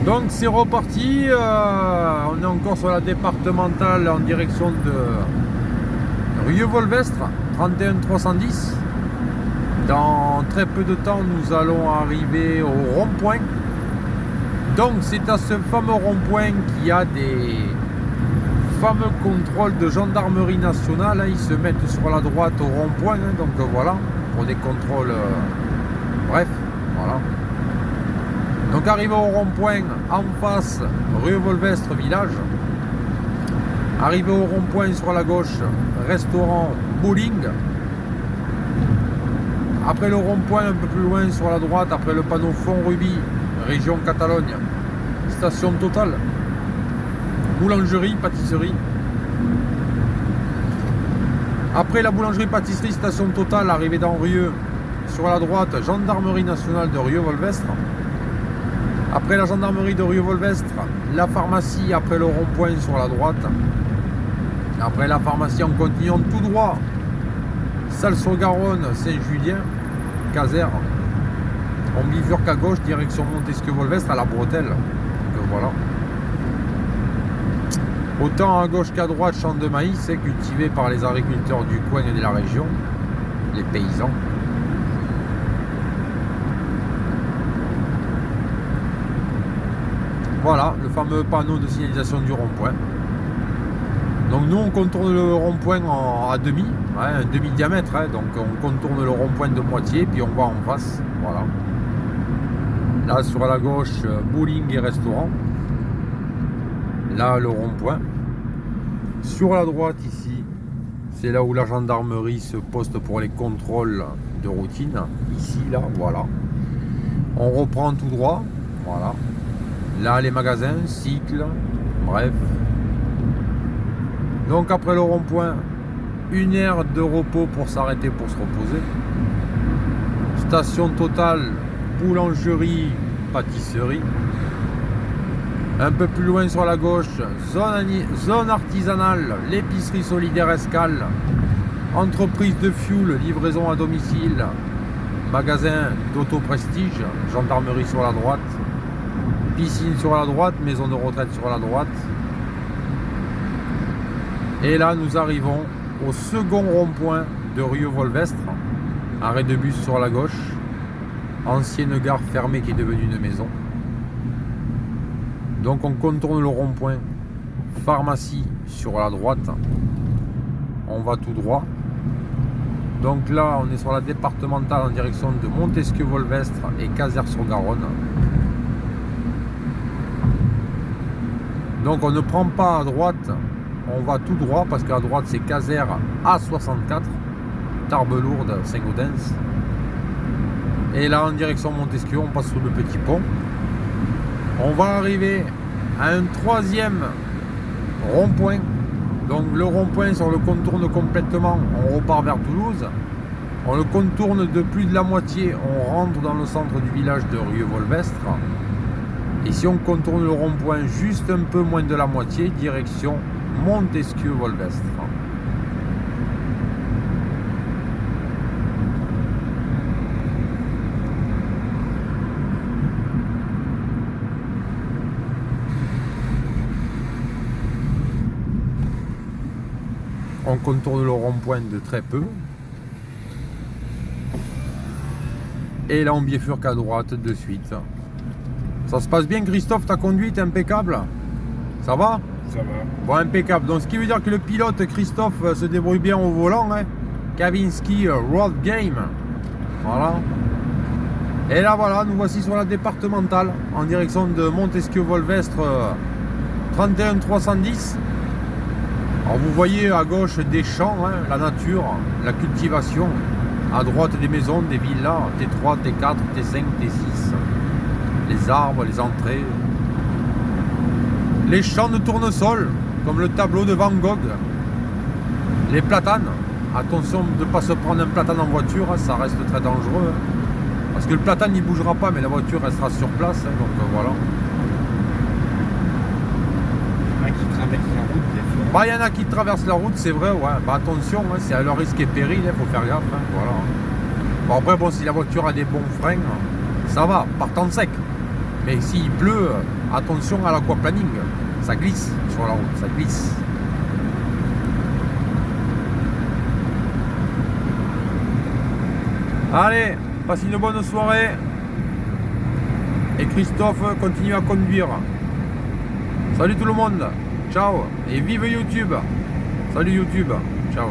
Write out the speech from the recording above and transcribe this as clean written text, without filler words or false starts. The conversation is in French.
Donc c'est reparti, on est encore sur la départementale en direction de Rieux-Volvestre, 31 310. Dans très peu de temps, nous allons arriver au rond-point. Donc c'est à ce fameux rond-point qu'il y a des fameux contrôles de gendarmerie nationale. Ils se mettent sur la droite au rond-point, donc voilà, pour des contrôles, bref, voilà. Donc arrivé au rond-point, en face, rue Volvestre village. Arrivé au rond-point sur la gauche, restaurant bowling. Après le rond-point, un peu plus loin sur la droite, après le panneau Fond Rubis, région Catalogne, station Total, boulangerie, pâtisserie. Après la boulangerie, pâtisserie, station Total, arrivé dans Rieux, sur la droite, gendarmerie nationale de Rieux-Volvestre. Après la gendarmerie de Rieux-Volvestre, la pharmacie après le rond-point sur la droite. Après la pharmacie, en continuant tout droit, Salles-sur-Garonne, Saint-Julien, Caser. On bifurque à gauche, direction Montesquieu-Volvestre à la Bretelle. Donc voilà. Autant à gauche qu'à droite, champ de maïs cultivé par les agriculteurs du coin et de la région, les paysans. Voilà, le fameux panneau de signalisation du rond-point. Donc nous, on contourne le rond-point à demi, un demi-diamètre. Donc on contourne le rond-point de moitié, puis on va en face. Voilà. Là, sur la gauche, bowling et restaurant. Là, le rond-point. Sur la droite, ici, c'est là où la gendarmerie se poste pour les contrôles de routine. Ici, là, voilà. On reprend tout droit. Voilà. Là, les magasins, cycles, bref. Donc, après le rond-point, 1 heure de repos pour s'arrêter, pour se reposer. Station Total, boulangerie, pâtisserie. Un peu plus loin sur la gauche, zone artisanale, l'épicerie solidaire Escale. Entreprise de fuel, livraison à domicile. Magasin d'auto-prestige, gendarmerie sur la droite. Piscine sur la droite, maison de retraite sur la droite. Et là, nous arrivons au second rond-point de Rieux-Volvestre. Arrêt de bus sur la gauche. Ancienne gare fermée qui est devenue une maison. Donc on contourne le rond-point. Pharmacie sur la droite. On va tout droit. Donc là, on est sur la départementale en direction de Montesquieu-Volvestre et Caser-sur-Garonne. Donc on ne prend pas à droite, on va tout droit parce qu'à droite c'est Caser A64, Tarbes-Lourdes, Saint-Gaudens. Et là en direction Montesquieu, on passe sur le petit pont. On va arriver à un troisième rond-point. Donc le rond-point, si on le contourne complètement, on repart vers Toulouse. On le contourne de plus de la moitié, on rentre dans le centre du village de Rieux-Volvestre. Et si on contourne le rond-point juste un peu moins de la moitié, direction Montesquieu-Volvestre. On contourne le rond-point de très peu. Et là on bifurque à droite de suite. Ça se passe bien, Christophe, ta conduite est impeccable? Ça va? Ça va. Bon, impeccable. Donc ce qui veut dire que le pilote Christophe se débrouille bien au volant. Kavinsky Road Game. Voilà. Et là voilà, nous voici sur la départementale en direction de Montesquieu-Volvestre 31 310. Alors vous voyez à gauche des champs, la nature, la cultivation. À droite des maisons, des villas, T3, T4, T5, T6. Les arbres, les entrées. Les champs de tournesol, comme le tableau de Van Gogh. Les platanes. Attention de ne pas se prendre un platane en voiture, ça reste très dangereux. Parce que le platane il ne bougera pas, mais la voiture restera sur place. Donc voilà. Il y en a qui traversent la route des fois. Il y en a qui traversent la route, c'est vrai, ouais. Bah attention, c'est à leur risque et péril, il faut faire gaffe. Voilà. Bon, après, si la voiture a des bons freins, ça va, partant sec. Mais s'il pleut, attention à l'aquaplaning. Ça glisse sur la route, ça glisse. Allez, passe une bonne soirée. Et Christophe continue à conduire. Salut tout le monde. Ciao. Et vive YouTube. Salut YouTube. Ciao.